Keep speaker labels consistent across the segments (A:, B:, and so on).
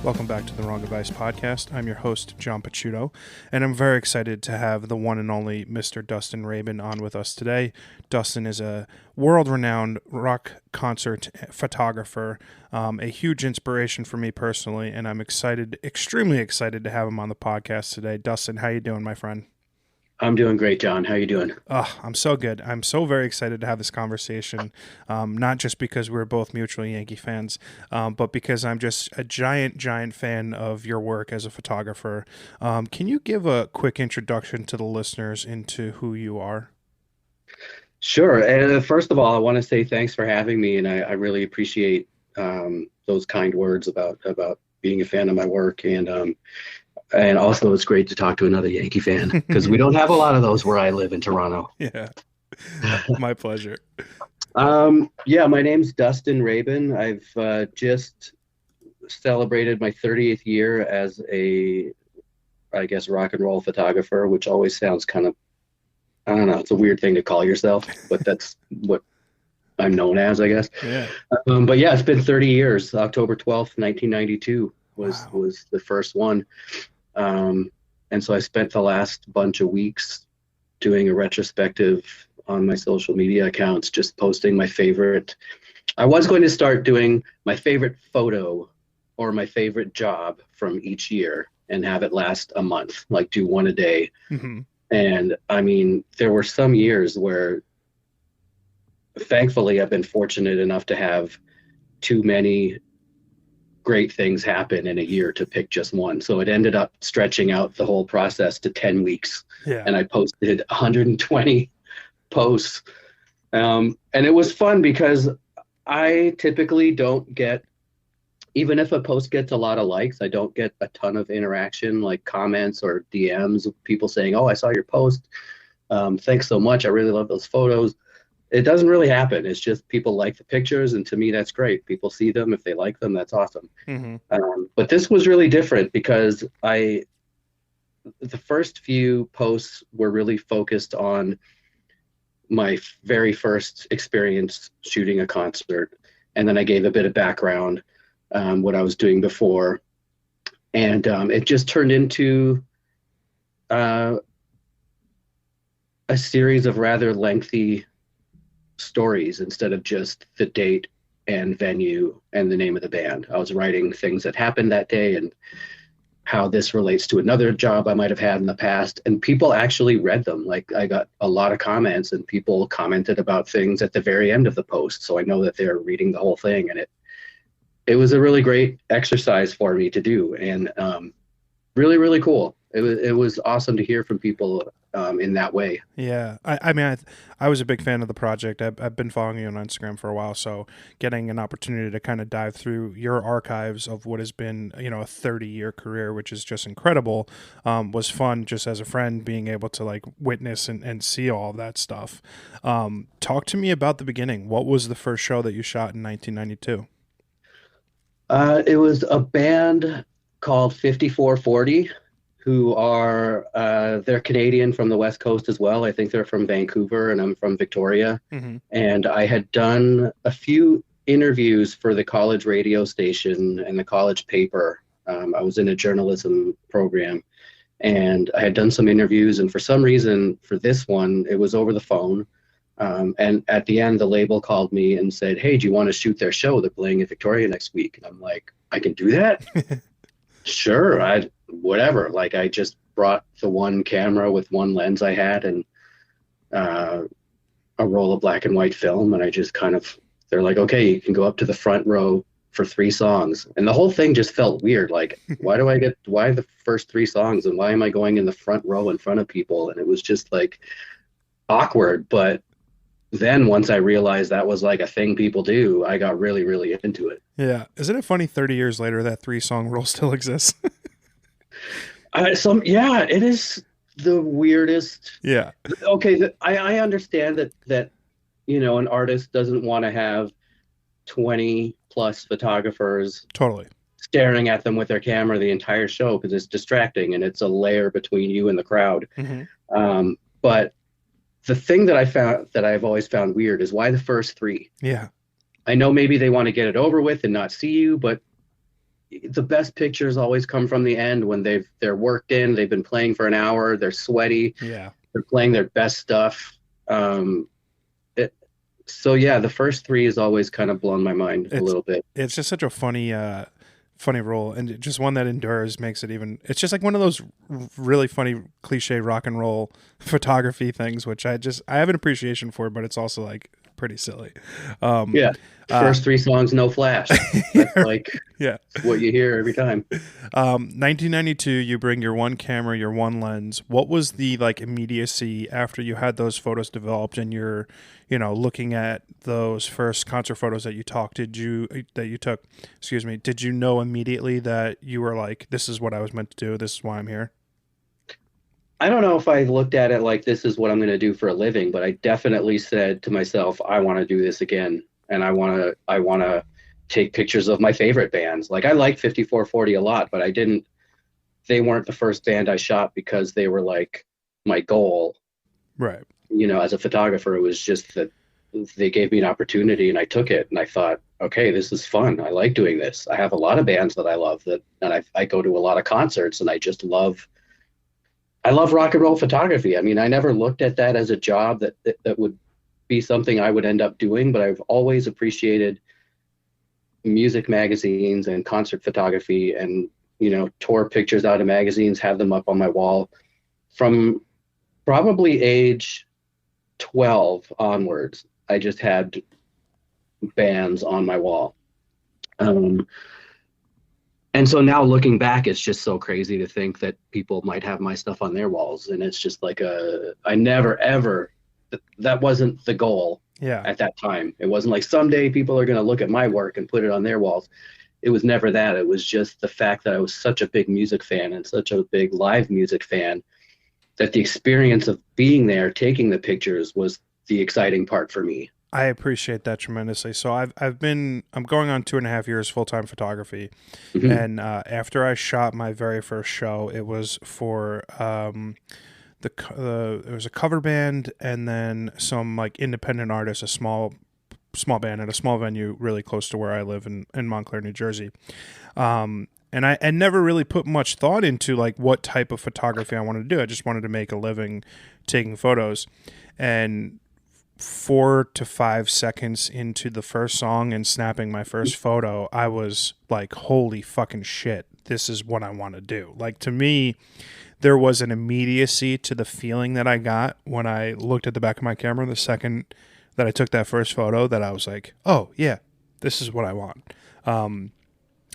A: Welcome back to the Wrong Advice podcast. I'm your host, John Picciuto, and I'm very excited to have the one and only Mr. Dustin Rabin on with us today. Dustin is a world-renowned rock concert photographer, a huge inspiration for me personally, and I'm extremely excited to have him on the podcast today. Dustin, how you doing, my friend?
B: I'm doing great, John. How you doing?
A: Oh, I'm so good. I'm so very excited to have this conversation, not just because we're both mutual Yankee fans, but because I'm just a giant fan of your work as a photographer. Can you give a quick introduction to the listeners into who you are?
B: Sure. And first of all, I want to say thanks for having me, and I really appreciate those kind words about being a fan of my work. And also, it's great to talk to another Yankee fan because we don't have a lot of those where I live in Toronto.
A: Yeah, my pleasure.
B: Yeah, my name's Dustin Rabin. I've just celebrated my 30th year as I guess, rock and roll photographer, which always sounds kind of, I don't know, it's a weird thing to call yourself, but that's what I'm known as, I guess.
A: Yeah.
B: But yeah, it's been 30 years. October 12th, 1992 was the first one. And so I spent the last bunch of weeks doing a retrospective on my social media accounts, just posting my favorite. I was going to start doing my favorite photo or my favorite job from each year and have it last a month, like do one a day.
A: Mm-hmm.
B: And I mean, there were some years where thankfully I've been fortunate enough to have too many great things happen in a year to pick just one. So it ended up stretching out the whole process to 10 weeks.
A: Yeah.
B: And I posted 120 posts. And it was fun because I typically don't get, even if a post gets a lot of likes, I don't get a ton of interaction, like comments or DMs of people saying, "Oh, I saw your post. Thanks so much. I really love those photos." It doesn't really happen. It's just people like the pictures, and to me, that's great. People see them. If they like them, that's awesome.
A: Mm-hmm.
B: But this was really different because the first few posts were really focused on my very first experience shooting a concert, and then I gave a bit of background, what I was doing before, and it just turned into a series of rather lengthy stories instead of just the date and venue and the name of the band. I was writing things that happened that day and how this relates to another job I might have had in the past. And people actually read them. Like, I got a lot of comments and people commented about things at the very end of the post. So I know that they're reading the whole thing, and it was a really great exercise for me to do, and really, really cool. It was awesome to hear from people in that way.
A: Yeah. I mean, I was a big fan of the project. I've been following you on Instagram for a while, so getting an opportunity to kind of dive through your archives of what has been, a 30-year career, which is just incredible, was fun just as a friend, being able to like witness and see all of that stuff. Talk to me about the beginning. What was the first show that you shot in 1992?
B: It was a band called 5440, who are they're Canadian from the West Coast as well. I think they're from Vancouver, and I'm from Victoria.
A: Mm-hmm.
B: And I had done a few interviews for the college radio station and the college paper. I was in a journalism program, and I had done some interviews. And for some reason, for this one, it was over the phone. And at the end, the label called me and said, "Hey, do you want to shoot their show? They're playing in Victoria next week." And I'm like, "I can do that?" Sure, whatever. Like, I just brought the one camera with one lens I had and a roll of black and white film, and I just they're like, "Okay, you can go up to the front row for 3 songs." And the whole thing just felt weird. Like, why the first 3 songs, and why am I going in the front row in front of people? And it was just like awkward. But then once I realized that was like a thing people do, I got really, really into it.
A: Yeah. Isn't it funny 30 years later that 3-song rule still exists?
B: Yeah, it is the weirdest.
A: Yeah.
B: Okay, I understand that an artist doesn't want to have 20 plus photographers
A: Totally
B: staring at them with their camera the entire show, because it's distracting and it's a layer between you and the crowd.
A: Mm-hmm.
B: But the thing that I've always found weird is, why the first 3?
A: Yeah.
B: I know maybe they want to get it over with and not see you, but the best pictures always come from the end when they're worked in, they've been playing for an hour, they're sweaty,
A: Yeah.
B: they're playing their best stuff. Um, so yeah, the first three has always kind of blown my mind a
A: It's
B: little bit.
A: it's just such a funny role, and just one that endures makes it even. It's just like one of those really funny cliche rock and roll photography things, which I have an appreciation for, but it's also like pretty silly. Um,
B: Yeah,
A: uh,
B: first three songs, no flash. That's like
A: yeah.
B: what you hear every time.
A: 1992, you bring your one camera, your one lens. What was the like immediacy after you had those photos developed and you're, looking at those first concert photos that you took, excuse me, did you know immediately that you were like, this is what I was meant to do, this is why I'm here?
B: I don't know if I looked at it like this is what I'm going to do for a living, but I definitely said to myself, I want to do this again, and I want to take pictures of my favorite bands. Like I like 5440 a lot, but they weren't the first band I shot because they were like my goal.
A: Right.
B: As a photographer, it was just that they gave me an opportunity and I took it and I thought, okay, this is fun. I like doing this. I have a lot of bands that I love and I go to a lot of concerts and I love rock and roll photography. I mean, I never looked at that as a job that would be something I would end up doing, but I've always appreciated music magazines and concert photography and, tore pictures out of magazines, have them up on my wall from probably age 12 onwards. I just had bands on my wall. And so now looking back, it's just so crazy to think that people might have my stuff on their walls. And it's just like I never, ever, that wasn't the goal at that time. It wasn't like someday people are going to look at my work and put it on their walls. It was never that. It was just the fact that I was such a big music fan and such a big live music fan that the experience of being there, taking the pictures was the exciting part for me.
A: I appreciate that tremendously. So I'm going on 2.5 years full-time photography.
B: Mm-hmm.
A: And after I shot my very first show, it was for there was a cover band and then some like independent artists, a small band at a small venue really close to where I live in Montclair, New Jersey. And I never really put much thought into like what type of photography I wanted to do. I just wanted to make a living taking photos. And 4 to 5 seconds into the first song and snapping my first photo, I was like, holy fucking shit, this is what I want to do. Like, to me, there was an immediacy to the feeling that I got when I looked at the back of my camera the second that I took that first photo, that I was like, oh yeah, this is what I want.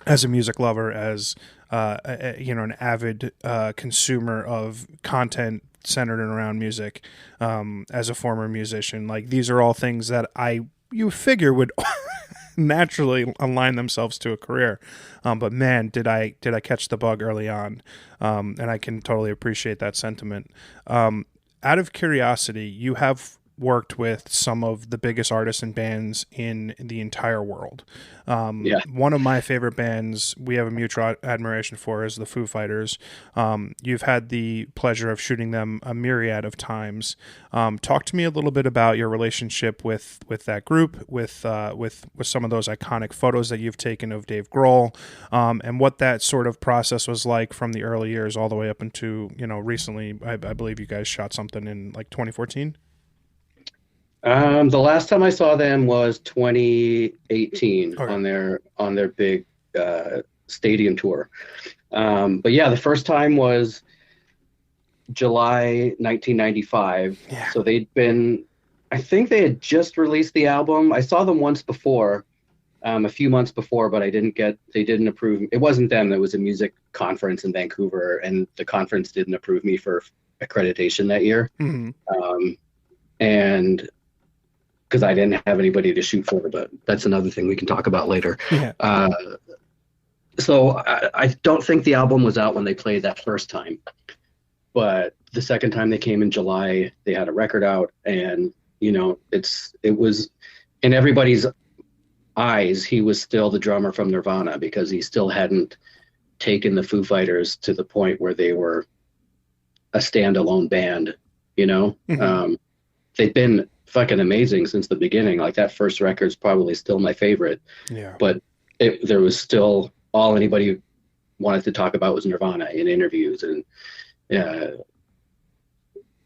A: As a music lover, as an avid consumer of content centered around music, as a former musician, like these are all things that you figure would naturally align themselves to a career. But man, did I catch the bug early on, and I can totally appreciate that sentiment. Out of curiosity, you have worked with some of the biggest artists and bands in the entire world. One of my favorite bands we have a mutual admiration for is the Foo Fighters. You've had the pleasure of shooting them a myriad of times. Talk to me a little bit about your relationship with that group, with some of those iconic photos that you've taken of Dave Grohl, and what that sort of process was like from the early years all the way up into, recently. I believe you guys shot something in like 2014.
B: The last time I saw them was 2018 on their big stadium tour. But yeah, the first time was July 1995.
A: Yeah.
B: So I think they had just released the album. I saw them once before, a few months before, but they didn't approve. It wasn't them. It was a music conference in Vancouver, and the conference didn't approve me for accreditation that year.
A: Mm-hmm.
B: And because I didn't have anybody to shoot for, but that's another thing we can talk about later.
A: Yeah.
B: So I don't think the album was out when they played that first time, but the second time they came in July, they had a record out, and it was in everybody's eyes, he was still the drummer from Nirvana because he still hadn't taken the Foo Fighters to the point where they were a standalone band. Mm-hmm. They've been fucking amazing since the beginning. Like that first record's probably still my favorite.
A: Yeah.
B: But there was still all anybody wanted to talk about was Nirvana in interviews. And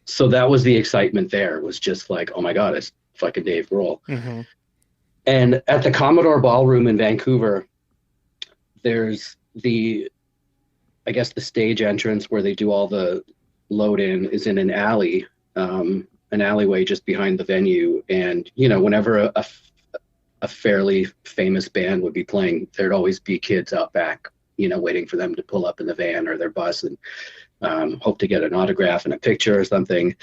B: so that was the excitement there, was just like, oh my God, it's fucking Dave Grohl.
A: Mm-hmm.
B: And at the Commodore Ballroom in Vancouver, there's the stage entrance where they do all the load in is in an alley, an alleyway just behind the venue. And, whenever a fairly famous band would be playing, there'd always be kids out back, waiting for them to pull up in the van or their bus and hope to get an autograph and a picture or something.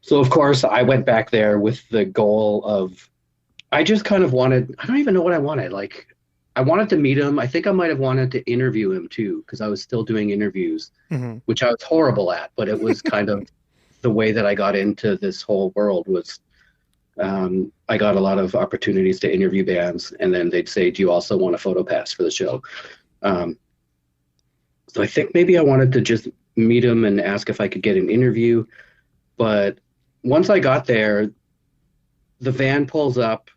B: So, of course, I went back there with the goal of, I just kind of wanted, I don't even know what I wanted. Like, I wanted to meet him. I think I might have wanted to interview him too, because I was still doing interviews,
A: Mm-hmm.
B: which I was horrible at, but it was kind of the way that I got into this whole world was I got a lot of opportunities to interview bands, and then they'd say, do you also want a photo pass for the show? So I think maybe I wanted to just meet him and ask if I could get an interview. But once I got there, the van pulls up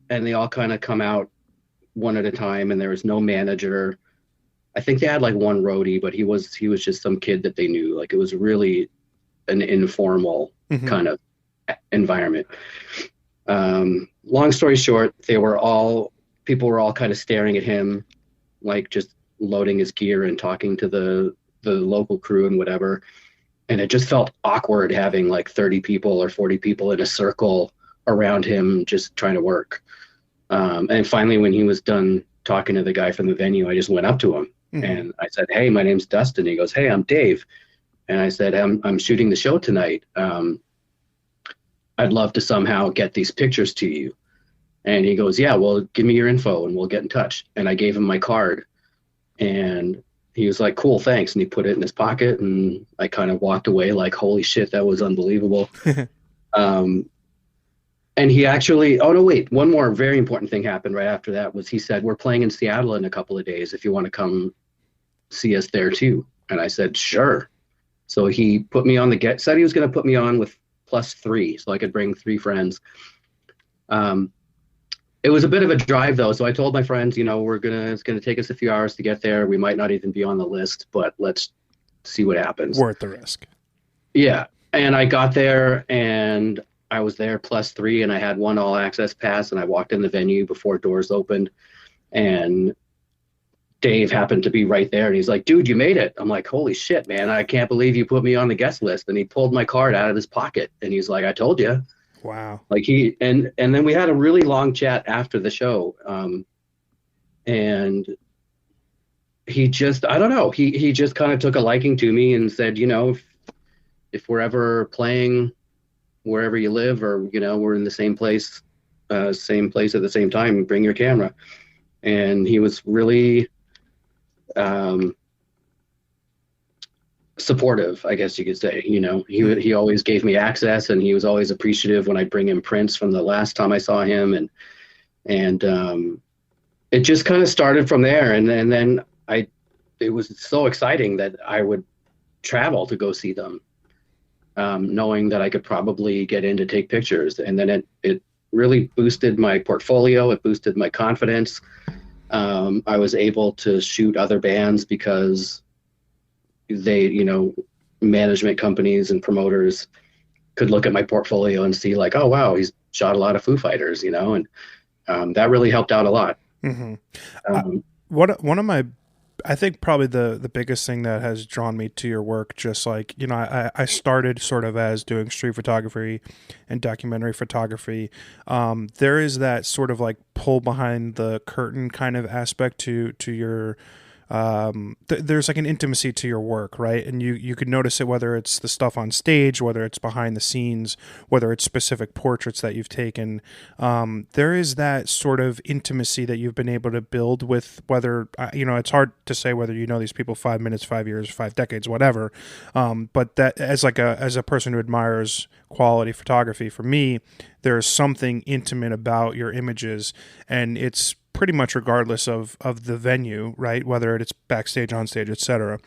B: and they all kind of come out one at a time, and there was no manager. I think they had like one roadie, but he was just some kid that they knew. Like, it was really an informal
A: Mm-hmm.
B: kind of environment. Long story short, people were all kind of staring at him, like just loading his gear and talking to the local crew and whatever. And it just felt awkward having like 30 people or 40 people in a circle around him just trying to work. And finally, when he was done talking to the guy from the venue, I just went up to him.
A: Mm-hmm.
B: And I said, hey, my name's Dustin. He goes, hey, I'm Dave. And I said, I'm shooting the show tonight. I'd love to somehow get these pictures to you. And he goes, yeah, well, give me your info and we'll get in touch. And I gave him my card, and he was like, cool, thanks. And he put it in his pocket, and I kind of walked away like, holy shit, that was unbelievable. And he actually, oh no, wait, one more very important thing happened right after that was he said, we're playing in Seattle in a couple of days if you want to come see us there too. And I said, sure. So he put me on said he was going to put me on with +3 so I could bring 3 friends. It was a bit of a drive though. So I told my friends, it's going to take us a few hours to get there. We might not even be on the list, but let's see what happens.
A: Worth the risk.
B: Yeah. And I got there, and I was there +3, and I had one all access pass, and I walked in the venue before doors opened, and Dave happened to be right there, and he's like, dude, you made it. I'm like, holy shit, man, I can't believe you put me on the guest list. And he pulled my card out of his pocket, and he's like, I told you.
A: Wow.
B: Like and then we had a really long chat after the show. And he just, I don't know, he just kind of took a liking to me and said, if we're ever playing wherever you live, or, we're in the same place at the same time, bring your camera. And he was really supportive, I guess you could say. He always gave me access, and he was always appreciative when I'd bring him prints from the last time I saw him, and it just kind of started from there. And then it was so exciting that I would travel to go see them, knowing that I could probably get in to take pictures. And then it really boosted my portfolio. It boosted my confidence. I was able to shoot other bands because they, management companies and promoters could look at my portfolio and see like, oh, wow, he's shot a lot of Foo Fighters, and that really helped out a lot.
A: Mm-hmm. I think probably the biggest thing that has drawn me to your work, just like, I started sort of as doing street photography and documentary photography. There is that sort of like pull behind the curtain kind of aspect to your, there's like an intimacy to your work, right? And you could notice it, whether it's the stuff on stage, whether it's behind the scenes, whether it's specific portraits that you've taken. There is that sort of intimacy that you've been able to build with, whether, it's hard to say whether these people 5 minutes, 5 years, 5 decades, whatever. But that as a person who admires quality photography, for me, there's something intimate about your images, and it's pretty much regardless of the venue, right? Whether it's backstage, on stage, etc.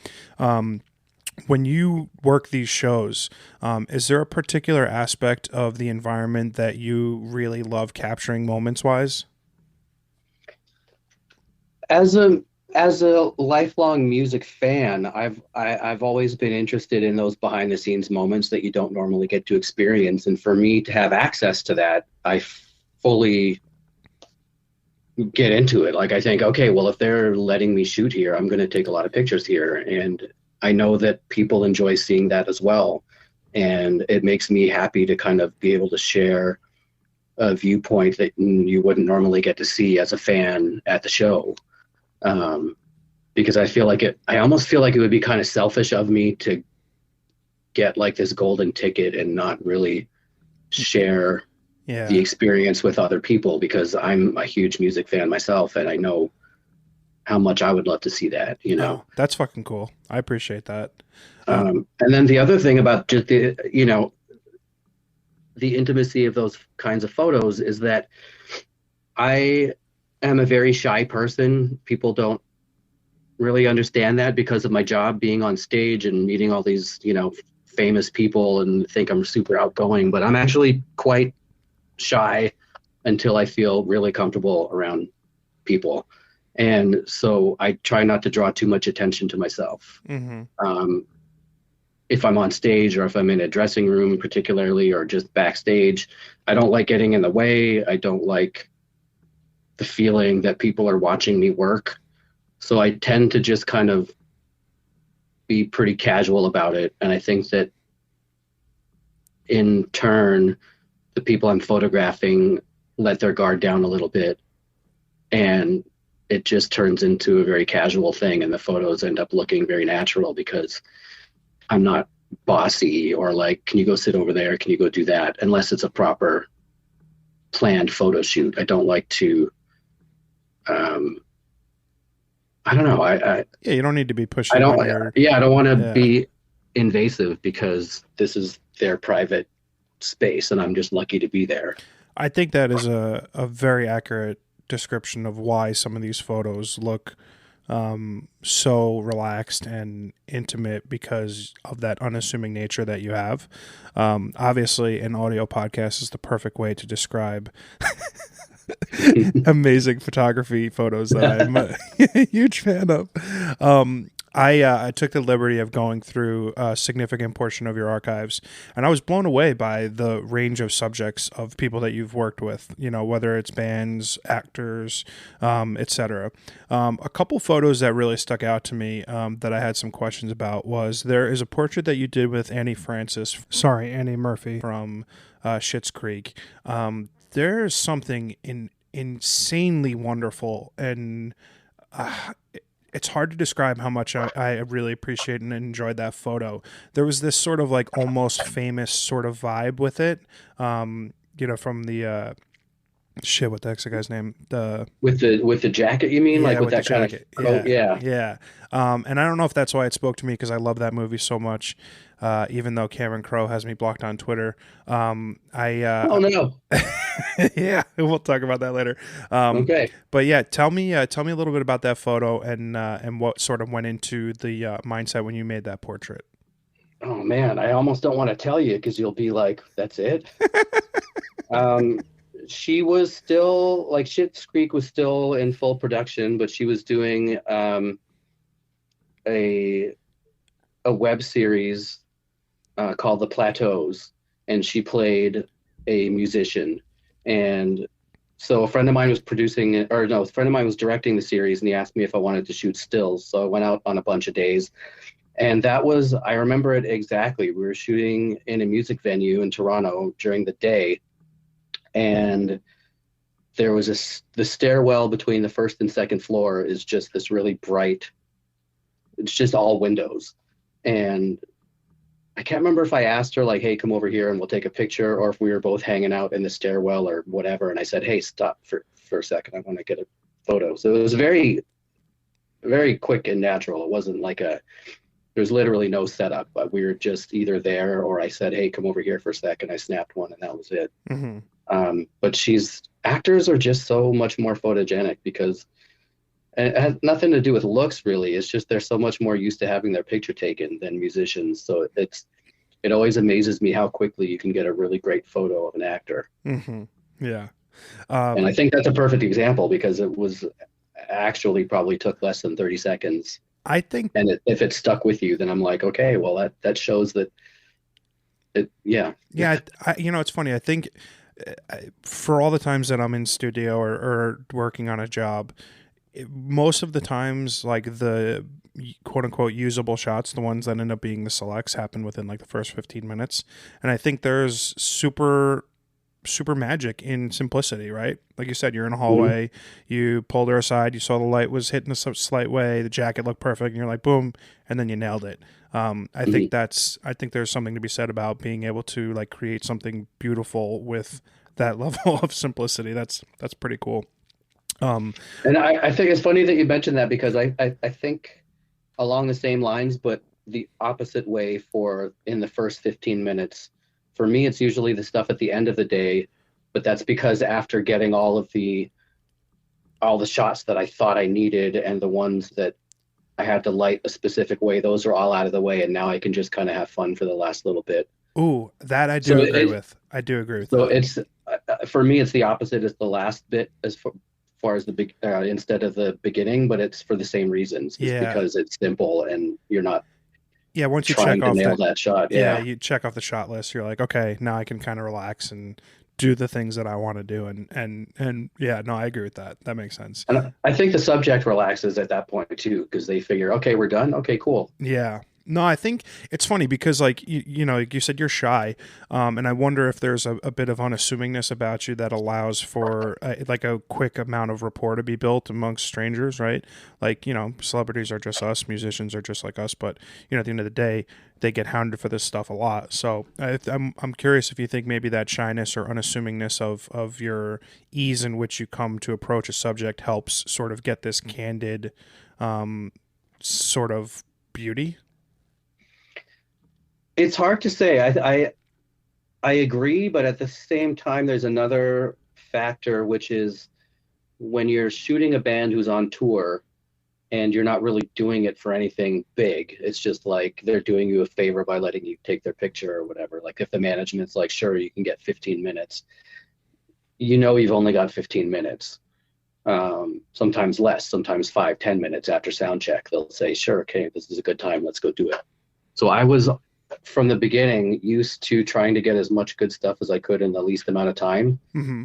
A: When you work these shows, is there a particular aspect of the environment that you really love capturing moments wise?
B: As a As a lifelong music fan, I've always been interested in those behind the scenes moments that you don't normally get to experience. And for me to have access to that, I fully get into it. Like I think, okay, well, if they're letting me shoot here, I'm going to take a lot of pictures here. And I know that people enjoy seeing that as well. And it makes me happy to kind of be able to share a viewpoint that you wouldn't normally get to see as a fan at the show. Because I almost feel like it would be kind of selfish of me to get like this golden ticket and not really share the experience with other people, because I'm a huge music fan myself and I know how much I would love to see that, you know.
A: Oh, that's fucking cool. I appreciate that.
B: And then the other thing about just the intimacy of those kinds of photos is that I am a very shy person. People don't really understand that because of my job being on stage and meeting all these, famous people, and think I'm super outgoing, but I'm actually quite shy until I feel really comfortable around people. And so I try not to draw too much attention to myself.
A: Mm-hmm.
B: If I'm on stage or if I'm in a dressing room particularly, or just backstage, I don't like getting in the way. I don't like the feeling that people are watching me work. So I tend to just kind of be pretty casual about it. And I think that in turn, the people I'm photographing let their guard down a little bit, and it just turns into a very casual thing, and the photos end up looking very natural because I'm not bossy or like, can you go sit over there? Can you go do that? Unless it's a proper planned photo shoot. I don't like to, I don't know.
A: Yeah, you don't need to be pushing.
B: I don't want to be invasive because this is their private space and I'm just lucky to be there.
A: I think that is a very accurate description of why some of these photos look so relaxed and intimate, because of that unassuming nature that you have. Obviously, an audio podcast is the perfect way to describe amazing photography photos that I'm a huge fan of. I took the liberty of going through a significant portion of your archives, and I was blown away by the range of subjects of people that you've worked with, whether it's bands, actors, etc. A couple photos that really stuck out to me that I had some questions about was, there is a portrait that you did with Annie Murphy from Schitt's Creek. There's something insanely wonderful, and it's hard to describe how much I really appreciate and enjoyed that photo. There was this sort of like almost famous sort of vibe with it, from the what the heck's the guy's name?
B: With the jacket, you mean? Like with that kind
A: jacket.
B: of coat?
A: Yeah. And I don't know if that's why it spoke to me, because I love that movie so much. Even though Cameron Crowe has me blocked on Twitter.
B: Oh no.
A: Yeah, we'll talk about that later.
B: Okay.
A: But yeah, tell me a little bit about that photo and what sort of went into the mindset when you made that portrait.
B: Oh man, I almost don't want to tell you because you'll be like, "That's it." She was still like Schitt's Creek was still in full production, but she was doing a web series called The Plateaus, and she played a musician. And so a friend of mine was a friend of mine was directing the series, and he asked me if I wanted to shoot stills. So I went out on a bunch of days, and I remember it exactly. We were shooting in a music venue in Toronto during the day, and there was the stairwell between the first and second floor is just this really bright, it's just all windows. And I can't remember if I asked her like, hey, come over here and we'll take a picture, or if we were both hanging out in the stairwell or whatever. And I said, hey, stop for a second. I want to get a photo. So it was very, very quick and natural. It wasn't like there's literally no setup, but we were just either there, or I said, hey, come over here for a second. I snapped one and that was it.
A: Mm-hmm.
B: But actors are just so much more photogenic because it has nothing to do with looks, really. It's just they're so much more used to having their picture taken than musicians. So it always amazes me how quickly you can get a really great photo of an actor.
A: Mm-hmm. Yeah.
B: And I think that's a perfect example because it was actually probably took less than 30 seconds.
A: I think,
B: And if it stuck with you, then I'm like, okay, well, that shows that yeah.
A: yeah, it's funny. I think for all the times that I'm in studio or working on a job, most of the times, like the quote unquote usable shots, the ones that end up being the selects, happen within like the first 15 minutes. And I think there's super magic in simplicity, right? Like you said, you're in a
B: Mhm.
A: hallway, you pulled her aside, you saw the light was hitting a slight way, the jacket looked perfect, and you're like, boom, and then you nailed it.
B: Mhm.
A: I think there's something to be said about being able to like create something beautiful with that level of simplicity. That's pretty cool. Um,
B: And I think it's funny that you mentioned that because I think along the same lines, but the opposite way for in the first 15 minutes. For me, it's usually the stuff at the end of the day, but that's because after getting all the shots that I thought I needed and the ones that I had to light a specific way, those are all out of the way, and now I can just kind of have fun for the last little bit.
A: ooh, that I
B: So
A: do agree
B: it
A: with. I do agree with
B: so
A: that.
B: it's for me, it's the opposite. It's the last bit far as the big instead of the beginning, but it's for the same reasons. It's
A: Yeah.
B: because it's simple and you're not
A: Yeah, once you check
B: trying to
A: off
B: nail
A: that,
B: that shot.
A: yeah,
B: Yeah.
A: you check off the shot list, you're like, okay, now I can kind of relax and do the things that I want to do. And yeah, no, I agree with that. That makes sense.
B: And I think the subject relaxes at that point too, because they figure, okay, we're done. Okay, cool.
A: Yeah. No, I think it's funny because, like, like you said, you're shy, and I wonder if there's a bit of unassumingness about you that allows for like a quick amount of rapport to be built amongst strangers, right? Like, celebrities are just us, musicians are just like us, but at the end of the day, they get hounded for this stuff a lot. So I'm curious if you think maybe that shyness or unassumingness of your ease in which you come to approach a subject helps sort of get this candid, sort of beauty.
B: It's hard to say. I agree, but at the same time, there's another factor, which is when you're shooting a band who's on tour and you're not really doing it for anything big. It's just like they're doing you a favor by letting you take their picture or whatever. Like if the management's like, sure, you can get 15 minutes, you've only got 15 minutes. Sometimes less, sometimes 5, 10 minutes after sound check. They'll say, sure, okay, this is a good time. Let's go do it. So I was from the beginning used to trying to get as much good stuff as I could in the least amount of time.
A: Mm-hmm.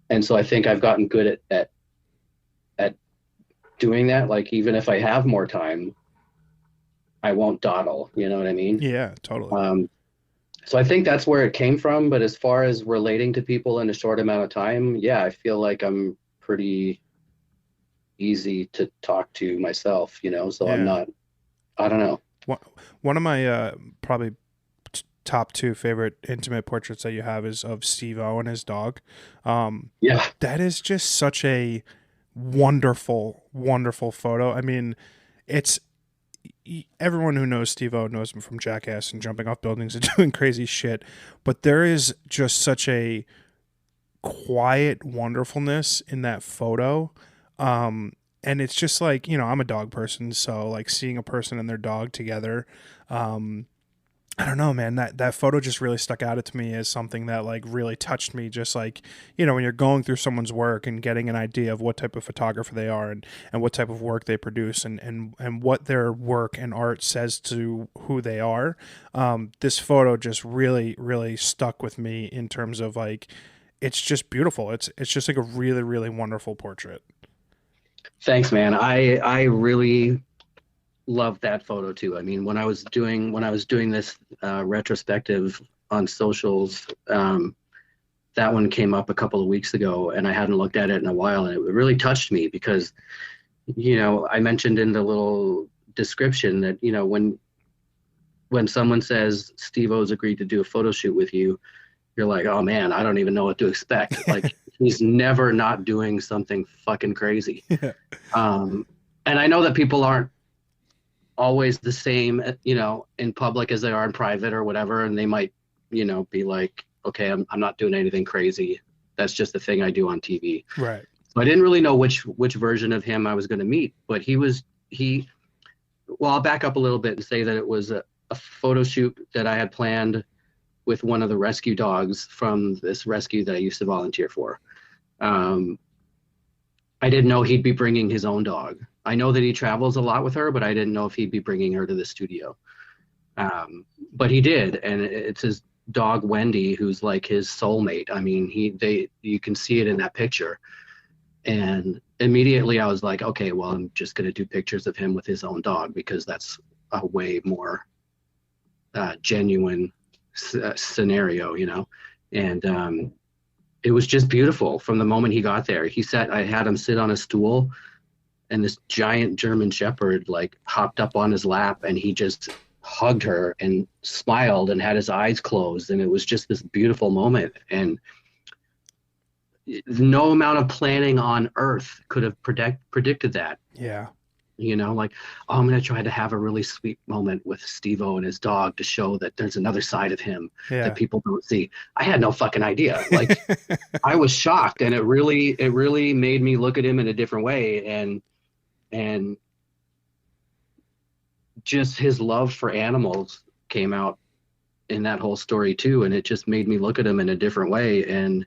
B: And so I think I've gotten good at doing that. Like even if I have more time, I won't dawdle. You know what I mean?
A: Yeah, totally.
B: So I think that's where it came from. But as far as relating to people in a short amount of time, yeah, I feel like I'm pretty easy to talk to myself, so I'm
A: Yeah.
B: not, I don't know.
A: One of my probably top two favorite intimate portraits that you have is of Steve-O and his dog.
B: Yeah.
A: That is just such a wonderful, wonderful photo. I mean, it's everyone who knows Steve-O knows him from Jackass and jumping off buildings and doing crazy shit. But there is just such a quiet wonderfulness in that photo. And it's just like, I'm a dog person, so like seeing a person and their dog together, I don't know, man, that photo just really stuck out to me as something that like really touched me. Just like, when you're going through someone's work and getting an idea of what type of photographer they are and what type of work they produce and what their work and art says to who they are. This photo just really, really stuck with me in terms of like, it's just beautiful. It's just like a really, really wonderful portrait.
B: Thanks, man. I really love that photo too. I mean, when I was doing this retrospective on socials, that one came up a couple of weeks ago, and I hadn't looked at it in a while, and it really touched me because, I mentioned in the little description that when someone says Steve-O's agreed to do a photo shoot with you, you're like, oh man, I don't even know what to expect. Like he's never not doing something fucking crazy.
A: Yeah.
B: And I know that people aren't always the same, in public as they are in private or whatever. And they might, be like, okay, I'm not doing anything crazy. That's just the thing I do on TV.
A: Right.
B: So I didn't really know which version of him I was going to meet, but well, I'll back up a little bit and say that it was a photo shoot that I had planned with one of the rescue dogs from this rescue that I used to volunteer for. I didn't know he'd be bringing his own dog. I know that he travels a lot with her, but I didn't know if he'd be bringing her to the studio. But he did, and it's his dog Wendy, who's like his soulmate. I mean, you can see it in that picture. And immediately I was like, okay, well, I'm just going to do pictures of him with his own dog because that's a way more genuine scenario, you know. And it was just beautiful from the moment he got there. I had him sit on a stool, and this giant German Shepherd like hopped up on his lap, and he just hugged her and smiled and had his eyes closed, and it was just this beautiful moment. And no amount of planning on earth could have predicted that.
A: Yeah.
B: You know, like, oh, I'm going to try to have a really sweet moment with Steve-O and his dog to show that there's another side of him that people don't see. I had no fucking idea. Like, I was shocked, and it really made me look at him in a different way. And just his love for animals came out in that whole story too. And it just made me look at him in a different way. And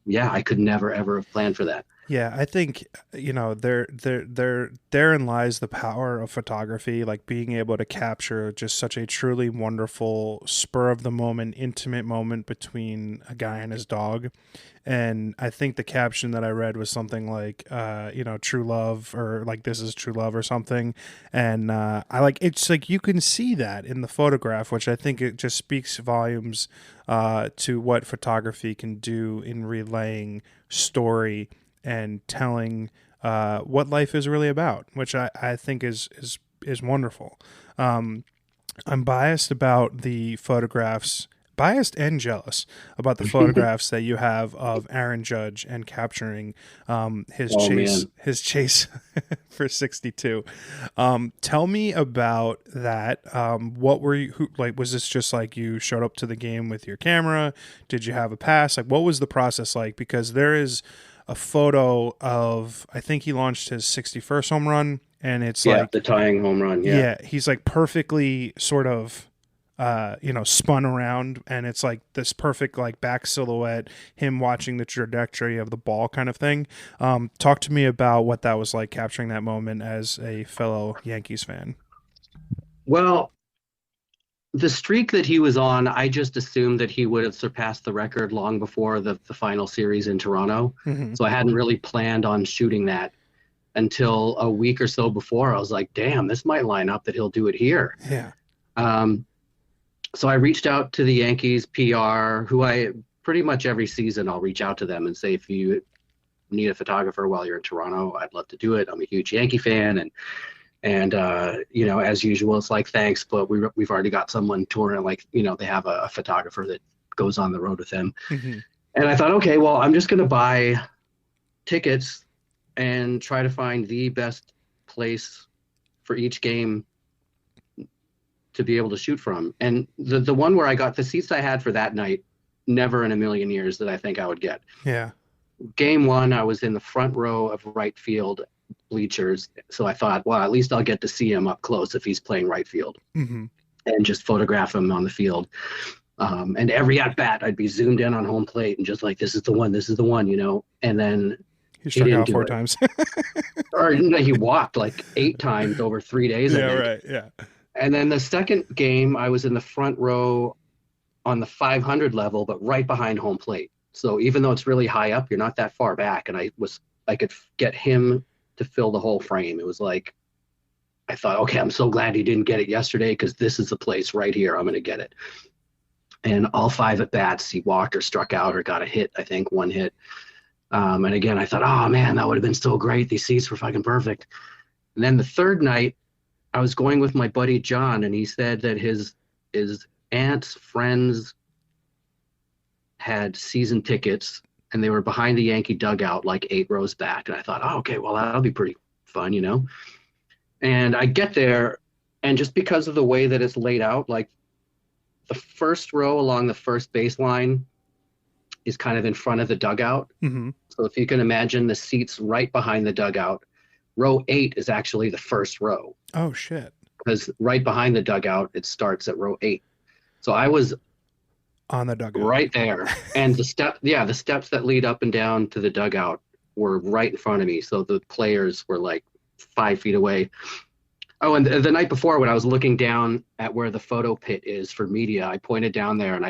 B: yeah, I could never, ever have planned for that.
A: Yeah, I think, you know, therein lies the power of photography, like being able to capture just such a truly wonderful spur of the moment, intimate moment between a guy and his dog. And I think the caption that I read was something like, you know, true love, or like, this is true love or something. And I like, it's like, you can see that in the photograph, which I think it just speaks volumes to what photography can do in relaying story and telling what life is really about, which I think is wonderful. I'm biased about the photographs, biased and jealous about the photographs that you have of Aaron Judge and capturing his chase for 62. Tell me about that. What were you, was this just like you showed up to the game with your camera? Did you have a pass? Like, what was the process like? Because there is a photo of, I think he launched his 61st home run, and it's like
B: the tying home run. Yeah,
A: he's like perfectly sort of you know, spun around, and it's like this perfect like back silhouette, him watching the trajectory of the ball kind of thing. Talk to me about what that was like, capturing that moment as a fellow Yankees fan.
B: Well, the streak that he was on, I just assumed that he would have surpassed the record long before the final series in Toronto.
A: Mm-hmm.
B: So I hadn't really planned on shooting that until a week or so before. I was like, damn, this might line up that he'll do it here.
A: Yeah.
B: So I reached out to the Yankees PR, who I pretty much every season I'll reach out to them and say, if you need a photographer while you're in Toronto, I'd love to do it. I'm a huge Yankee fan. And you know, as usual, it's like, thanks, but we've already got someone touring. Like, you know, they have a photographer that goes on the road with them.
A: Mm-hmm.
B: And I thought, okay, well, I'm just going to buy tickets and try to find the best place for each game to be able to shoot from. And the one where I got the seats I had for that night, never in a million years that I think I would get.
A: Yeah.
B: Game one, I was in the front row of right field bleachers. So I thought, well, at least I'll get to see him up close if he's playing right field.
A: Mm-hmm.
B: And just photograph him on the field. And every at bat, I'd be zoomed in on home plate and just like, this is the one, you know. And then
A: he struck out 4 times.
B: Or he walked like 8 times over 3 days.
A: Yeah, right. Yeah.
B: And then the second game, I was in the front row on the 500 level, but right behind home plate. So even though it's really high up, you're not that far back. And I could get him to fill the whole frame. It was like, I thought, okay, I'm so glad he didn't get it yesterday, because this is the place right here. I'm going to get it. And all 5 at bats, he walked or struck out or got a hit. I think 1 hit. And again, I thought, oh man, that would have been so great. These seats were fucking perfect. And then the third night, I was going with my buddy John, and he said that his aunt's friends had season tickets, and they were behind the Yankee dugout, like 8 rows back. And I thought, oh, okay, well, that'll be pretty fun, you know? And I get there, and just because of the way that it's laid out, like the first row along the first baseline is kind of in front of the dugout.
A: Mm-hmm.
B: So if you can imagine the seats right behind the dugout, row 8 is actually the first row.
A: Oh, shit.
B: Because right behind the dugout, it starts at row 8. So I was
A: on the dugout
B: right there. And the steps that lead up and down to the dugout were right in front of me. So the players were like 5 feet away. Oh, and the night before when I was looking down at where the photo pit is for media, I pointed down there and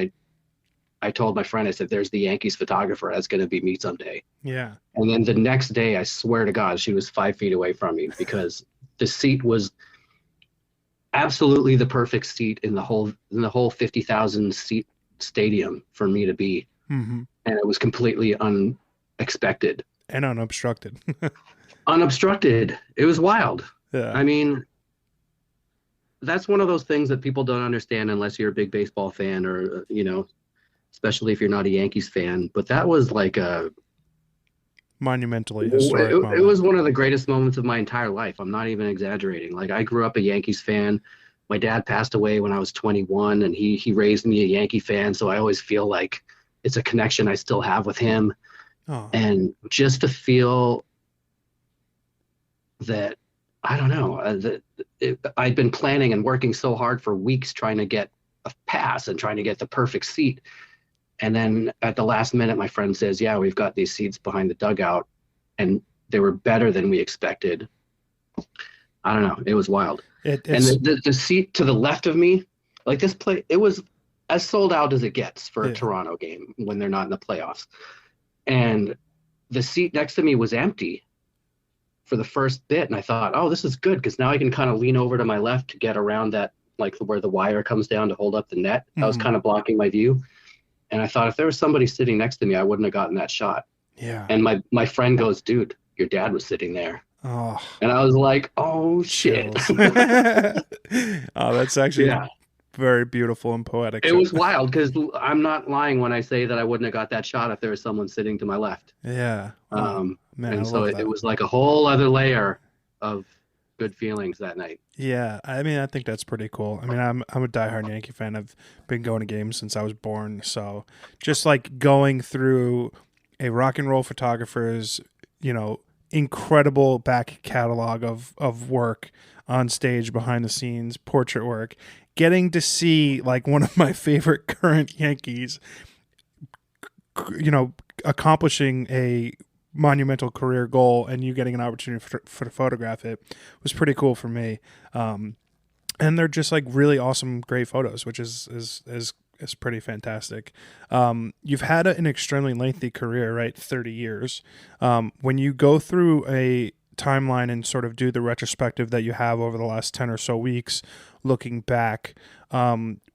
B: I told my friend, I said, there's the Yankees photographer. That's going to be me someday.
A: Yeah.
B: And then the next day, I swear to God, she was 5 feet away from me because the seat was absolutely the perfect seat in the whole 50,000 seat stadium for me to be.
A: Mm-hmm.
B: And it was completely unexpected.
A: And unobstructed.
B: Unobstructed. It was wild.
A: Yeah.
B: I mean, that's one of those things that people don't understand unless you're a big baseball fan or, especially if you're not a Yankees fan. But that was like a
A: monumentally historic moment.
B: It was one of the greatest moments of my entire life. I'm not even exaggerating. Like, I grew up a Yankees fan. My dad passed away when I was 21, and he raised me a Yankee fan. So I always feel like it's a connection I still have with him.
A: Oh.
B: And just to feel that, I don't know, I'd been planning and working so hard for weeks trying to get a pass and trying to get the perfect seat. And then at the last minute, my friend says, yeah, we've got these seats behind the dugout, and they were better than we expected. I don't know. It was wild. And the seat to the left of me, like this play, it was as sold out as it gets for a Toronto game when they're not in the playoffs. And the seat next to me was empty for the first bit. And I thought, oh, this is good because now I can kind of lean over to my left to get around that, like where the wire comes down to hold up the net. Mm-hmm. I was kind of blocking my view. And I thought if there was somebody sitting next to me, I wouldn't have gotten that shot.
A: Yeah.
B: And my friend goes, dude, your dad was sitting there.
A: Oh.
B: And I was like, oh, shit.
A: Oh, that's actually very beautiful and poetic.
B: It was wild because I'm not lying when I say that I wouldn't have got that shot if there was someone sitting to my left.
A: Yeah.
B: Man, and so it was like a whole other layer of good feelings that night.
A: Yeah, I mean, I think that's pretty cool. I mean, I'm a diehard Yankee fan. I've been going to games since I was born. So just like going through a rock and roll photographer's, incredible back catalog of work on stage, behind the scenes, portrait work, getting to see like one of my favorite current Yankees, accomplishing a monumental career goal and you getting an opportunity to photograph it was pretty cool for me. And they're just like really awesome, great photos, which is pretty fantastic. You've had an extremely lengthy career, right? 30 years. When you go through a timeline and sort of do the retrospective that you have over the last 10 or so weeks, looking back,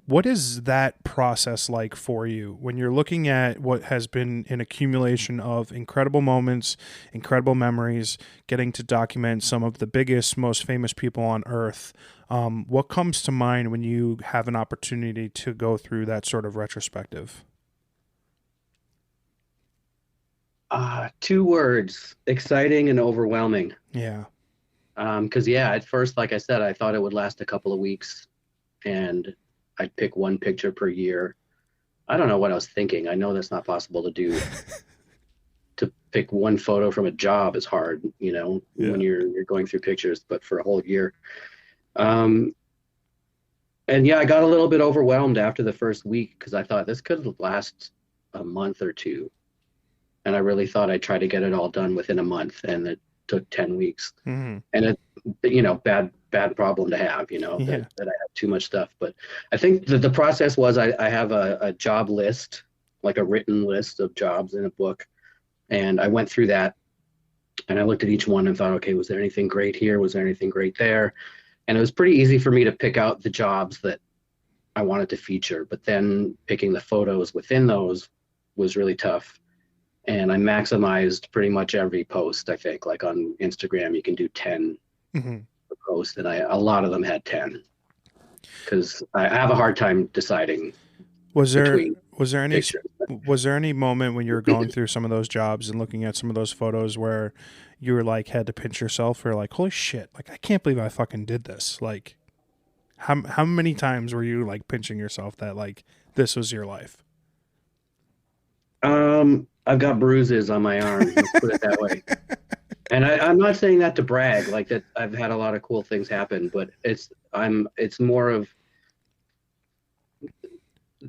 A: what is that process like for you when you're looking at what has been an accumulation of incredible moments, incredible memories, getting to document some of the biggest, most famous people on earth? What comes to mind when you have an opportunity to go through that sort of retrospective?
B: 2 words: exciting and overwhelming.
A: Yeah.
B: Because at first, like I said, I thought it would last a couple of weeks and I'd pick one picture per year. I don't know what I was thinking. I know that's not possible to do. To pick one photo from a job is hard, when you're going through pictures, but for a whole year. And I got a little bit overwhelmed after the first week because I thought this could last a month or 2. And I really thought I'd try to get it all done within a month, and it took 10 weeks. Mm-hmm. And it, bad problem to have, that I have too much stuff. But I think the process was I have a job list, like a written list of jobs in a book. And I went through that and I looked at each one and thought, okay, was there anything great here? Was there anything great there? And it was pretty easy for me to pick out the jobs that I wanted to feature, but then picking the photos within those was really tough. And I maximized pretty much every post. I think like on Instagram, you can do 10 per post, and a lot of them had 10 because I have a hard time deciding. Was there
A: any moment when you were going through some of those jobs and looking at some of those photos where you were like had to pinch yourself or like, holy shit, like I can't believe I fucking did this? Like how many times were you like pinching yourself that like this was your life?
B: I've got bruises on my arm, let's put it that way. And I'm not saying that to brag, like that I've had a lot of cool things happen, but it's more of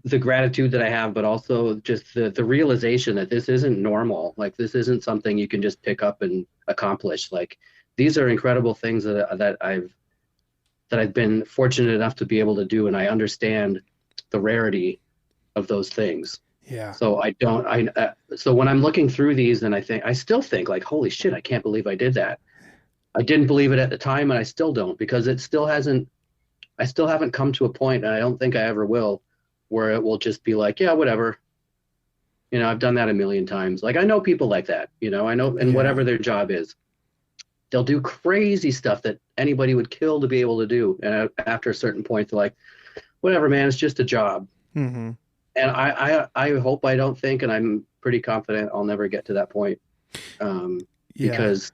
B: the gratitude that I have, but also just the realization that this isn't normal. Like this isn't something you can just pick up and accomplish. Like these are incredible things that I've been fortunate enough to be able to do, and I understand the rarity of those things.
A: Yeah.
B: So I don't I so when I'm looking through these, and I still think like, holy shit, I can't believe I did that. I didn't believe it at the time, and I still don't, because I still haven't come to a point, and I don't think I ever will, where it will just be like, yeah, whatever. I've done that a million times. Like I know people like that, I know, and
A: Yeah.
B: whatever their job is, they'll do crazy stuff that anybody would kill to be able to do. And after a certain point, they're like, whatever, man, it's just a job.
A: Mm-hmm.
B: And I hope I don't think, and I'm pretty confident I'll never get to that point,
A: Yeah.
B: because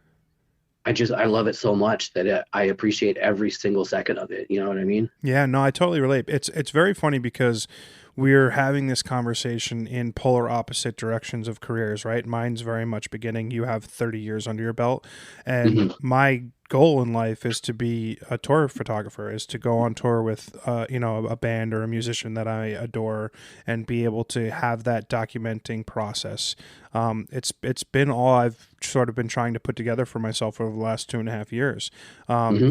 B: I love it so much that I appreciate every single second of it. You know what I mean?
A: Yeah, no, I totally relate. It's very funny because we're having this conversation in polar opposite directions of careers, right? Mine's very much beginning. You have 30 years under your belt, and
B: Hmm.
A: my goal in life is to be a tour photographer, is to go on tour with a band or a musician that I adore and be able to have that documenting process. It's been all I've sort of been trying to put together for myself over the last 2.5 years.
B: Hmm.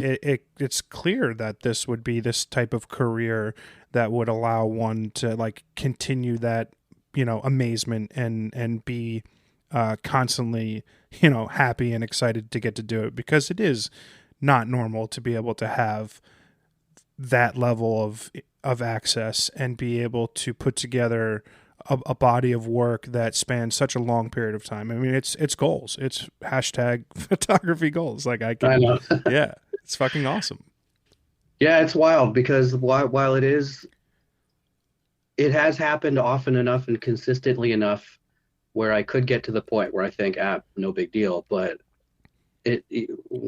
A: It's clear that this would be this type of career that would allow one to like continue that amazement and be constantly happy and excited to get to do it, because it is not normal to be able to have that level of access and be able to put together a body of work that spans such a long period of time. I mean, it's goals. It's hashtag photography goals. Like I
B: I
A: can,
B: know.
A: yeah, it's fucking awesome.
B: Yeah, it's wild because while it has happened often enough and consistently enough where I could get to the point where I think, no big deal. But it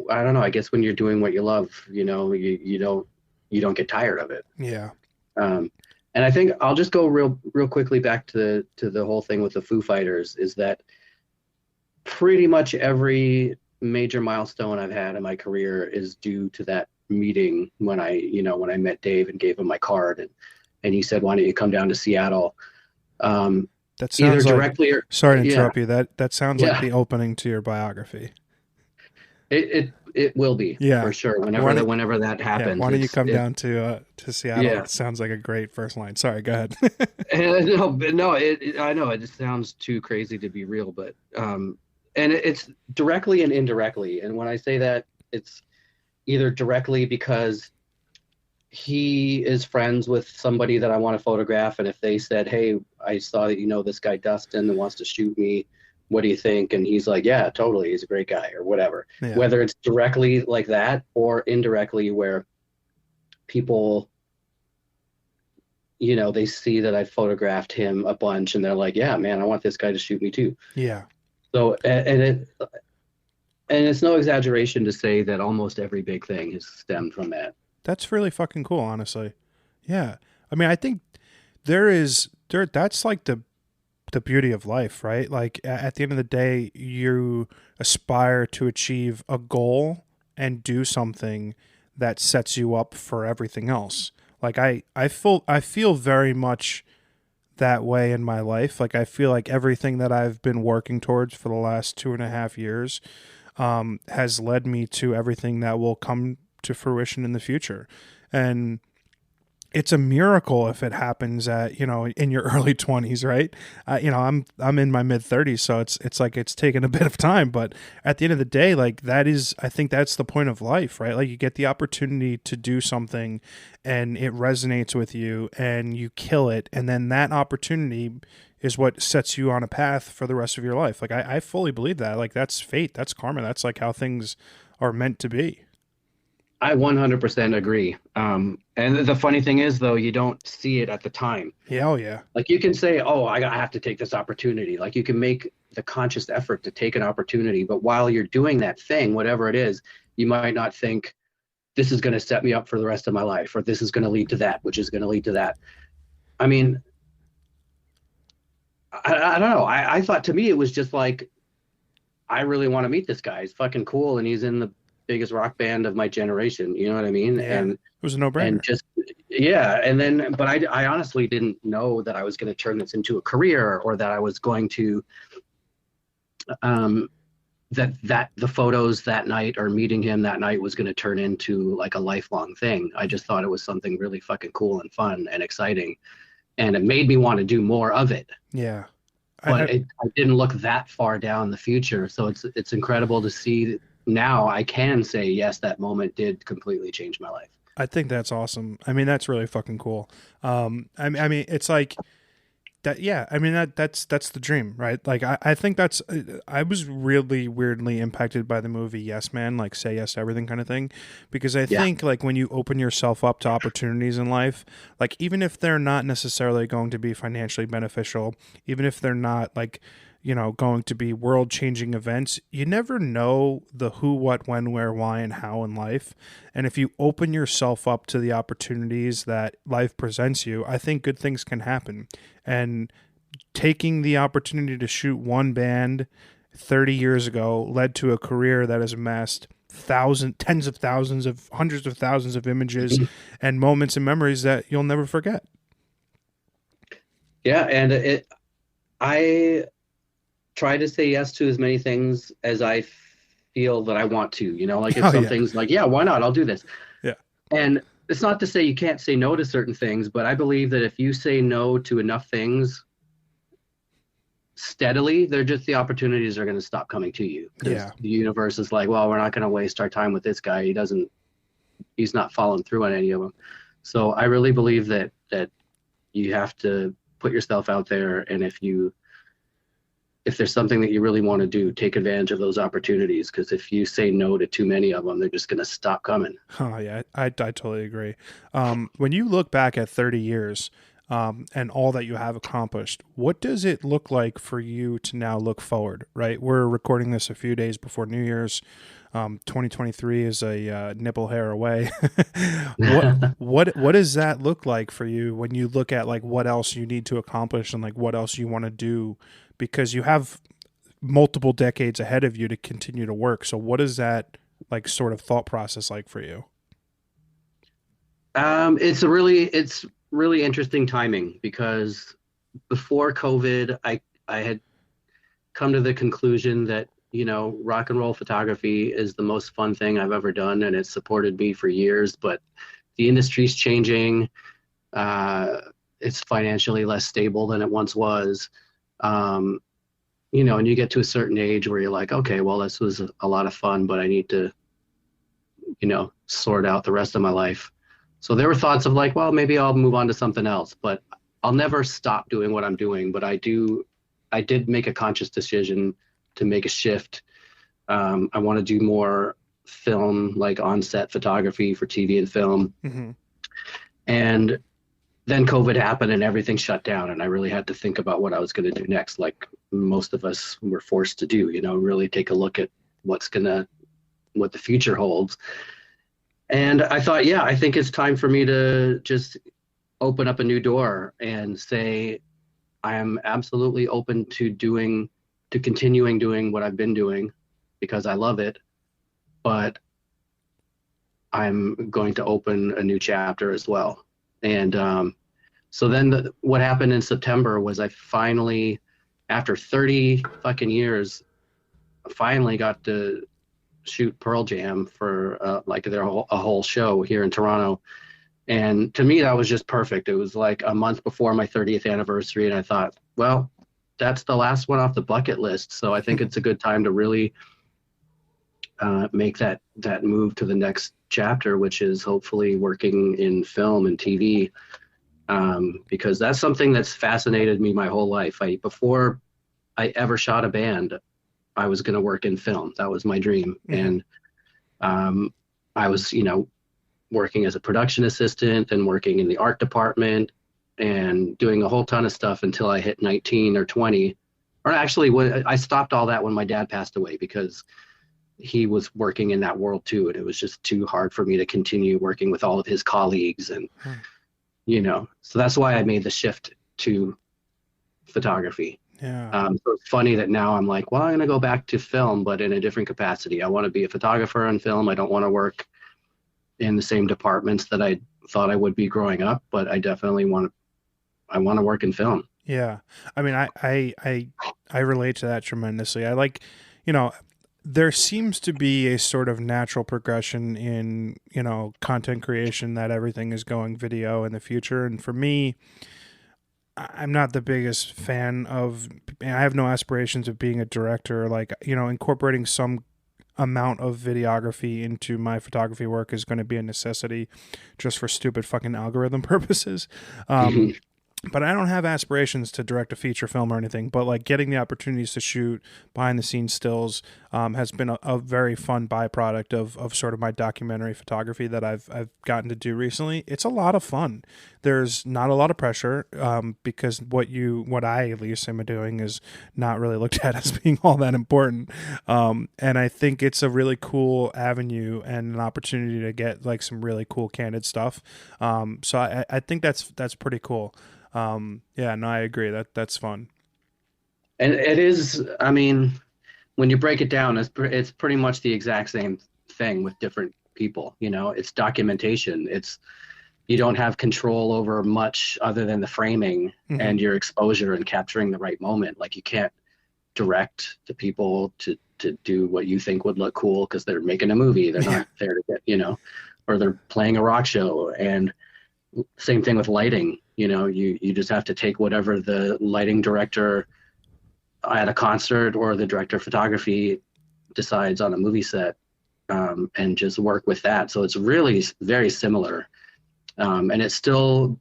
B: I don't know. I guess when you're doing what you love, you don't get tired of it.
A: Yeah.
B: Um, and I think I'll just go real quickly back to the whole thing with the Foo Fighters, is that pretty much every major milestone I've had in my career is due to that meeting when I met Dave and gave him my card, and he said, "Why don't you come down to Seattle?" Um,
A: That
B: Either
A: sounds like,
B: directly or
A: sorry to
B: yeah,
A: interrupt you. That sounds like
B: yeah,
A: the opening to your biography.
B: it will be
A: Yeah.
B: for sure.
A: Why don't
B: Whenever that
A: Yeah,
B: happens,
A: why don't you
B: it's
A: come
B: it
A: down to Seattle?
B: yeah.
A: It sounds like a great first line. Sorry, go ahead.
B: No, but no, I know it just sounds too crazy to be real, but and it's directly and indirectly. And when I say that, it's either directly because he is friends with somebody that I want to photograph, and if they said, "Hey, I saw that you know this guy Dustin and wants to shoot me. What do you think?" And he's like, "Yeah, totally. He's a great guy," or whatever.
A: Yeah.
B: Whether it's directly like that or indirectly, where people, they see that I photographed him a bunch, and they're like, "Yeah, man, I want this guy to shoot me too."
A: Yeah.
B: So, and it's no exaggeration to say that almost every big thing has stemmed from that.
A: That's really fucking cool, honestly. Yeah. I mean, I think there that's like the beauty of life, right? Like at the end of the day, you aspire to achieve a goal and do something that sets you up for everything else. Like I feel very much that way in my life. Like I feel like everything that I've been working towards for the last 2.5 years has led me to everything that will come to fruition in the future. And it's a miracle if it happens at in your early 20s, right? I'm in my mid 30s, so it's like it's taken a bit of time, but at the end of the day, like that is, I think that's the point of life, right? Like you get the opportunity to do something and it resonates with you and you kill it, and then that opportunity is what sets you on a path for the rest of your life. Like I fully believe that. Like that's fate, that's karma, that's like how things are meant to be.
B: I 100% agree. And the funny thing is, though, you don't see it at the time.
A: Yeah, oh yeah.
B: Like you can say, "Oh, I have to take this opportunity." Like you can make the conscious effort to take an opportunity, but while you're doing that thing, whatever it is, you might not think this is going to set me up for the rest of my life, or this is going to lead to that, which is going to lead to that. I mean, I don't know. I thought, to me it was just like, I really want to meet this guy. He's fucking cool, and he's in the biggest rock band of my generation. You know what I mean?
A: Yeah. It was a no
B: And
A: brainer.
B: just Yeah, and then, but I honestly didn't know that I was going to turn this into a career, or that I was going to, um, that the photos that night or meeting him that night was going to turn into like a lifelong thing. I just thought it was something really fucking cool and fun and exciting, and it made me want to do more of it.
A: Yeah.
B: But I didn't look that far down the future, so it's incredible to see now. I can say yes, that moment did completely change my life.
A: I think that's awesome. I mean, that's really fucking cool. I mean, it's like that. Yeah. I mean, that's the dream, right? Like, I think that's, I was really weirdly impacted by the movie Yes Man, like say yes to everything kind of thing. Because I
B: Yeah.
A: think like when you open yourself up to opportunities in life, like even if they're not necessarily going to be financially beneficial, even if they're not like, going to be world changing events, you never know the who, what, when, where, why, and how in life. And if you open yourself up to the opportunities that life presents you, I think good things can happen. And taking the opportunity to shoot one band 30 years ago led to a career that has amassed tens of thousands of hundreds of thousands of images and moments and memories that you'll never forget.
B: Yeah, and I try to say yes to as many things as I feel that I want to, like if
A: Oh yeah.
B: something's like, yeah, why not? I'll do this.
A: Yeah.
B: And it's not to say you can't say no to certain things, but I believe that if you say no to enough things steadily, they're just, the opportunities are going to stop coming to you, because
A: Yeah.
B: the universe is like, well, we're not going to waste our time with this guy. He's not following through on any of them. So I really believe that you have to put yourself out there, and if there's something that you really want to do, take advantage of those opportunities, because if you say no to too many of them, they're just going to stop coming.
A: Oh yeah, I totally agree. When you look back at 30 years, and all that you have accomplished, what does it look like for you to now look forward? Right, we're recording this a few days before New Year's. 2023 is a nipple hair away. What does that look like for you when you look at like what else you need to accomplish and like what else you want to do, because you have multiple decades ahead of you to continue to work. So what is that like sort of thought process like for you?
B: It's really interesting timing, because before COVID, I had come to the conclusion that, rock and roll photography is the most fun thing I've ever done, and it's supported me for years. But the industry's changing. It's financially less stable than it once was. And you get to a certain age where you're like, okay, well, this was a lot of fun, but I need to, sort out the rest of my life. So there were thoughts of like, well, maybe I'll move on to something else, but I'll never stop doing what I'm doing. But I did make a conscious decision to make a shift. I want to do more film, like on-set photography for TV and film.
A: Mm-hmm.
B: And then COVID happened and everything shut down, and I really had to think about what I was going to do next, like most of us were forced to do, really take a look at what the future holds. And I thought, yeah, I think it's time for me to just open up a new door and say, I am absolutely open to continuing doing what I've been doing, because I love it, but I'm going to open a new chapter as well. And so then what happened in September was I finally, after 30 fucking years, finally got to shoot Pearl Jam for like a whole show here in Toronto. And to me, that was just perfect. It was like a month before my 30th anniversary. And I thought, well, that's the last one off the bucket list. So I think it's a good time to really make that move to the next chapter, which is hopefully working in film and TV, because that's something that's fascinated me my whole life. Before I ever shot a band, I was going to work in film. That was my dream. Mm-hmm. And I was, working as a production assistant and working in the art department and doing a whole ton of stuff until I hit 19 or 20. Or actually, I stopped all that when my dad passed away, because he was working in that world too, and it was just too hard for me to continue working with all of his colleagues. And so that's why I made the shift to photography.
A: Yeah.
B: So it's funny that now I'm like, well, I'm going to go back to film, but in a different capacity. I want to be a photographer on film. I don't want to work in the same departments that I thought I would be growing up, but I want to work in film.
A: Yeah. I mean, I relate to that tremendously. I like, you know, there seems to be a sort of natural progression in, content creation that everything is going video in the future. And for me, I'm not the biggest fan of, I have no aspirations of being a director. Like, incorporating some amount of videography into my photography work is going to be a necessity just for stupid fucking algorithm purposes. Um, but I don't have aspirations to direct a feature film or anything. But like getting the opportunities to shoot behind the scenes stills has been a very fun byproduct of sort of my documentary photography that I've gotten to do recently. It's a lot of fun. There's not a lot of pressure because what I at least am doing is not really looked at as being all that important. And I think it's a really cool avenue and an opportunity to get like some really cool candid stuff. So I think that's pretty cool. Yeah, no, I agree. That's fun.
B: And it is, I mean, when you break it down, it's pretty much the exact same thing with different people. It's documentation. It's you don't have control over much other than the framing
A: Hmm.
B: and your exposure and capturing the right moment. Like you can't direct the people to do what you think would look cool because they're making a movie. They're
A: Yeah.
B: not there to get, or they're playing a rock show. And same thing with lighting. You just have to take whatever the lighting director at a concert or the director of photography decides on a movie set, and just work with that. So it's really very similar, and it's still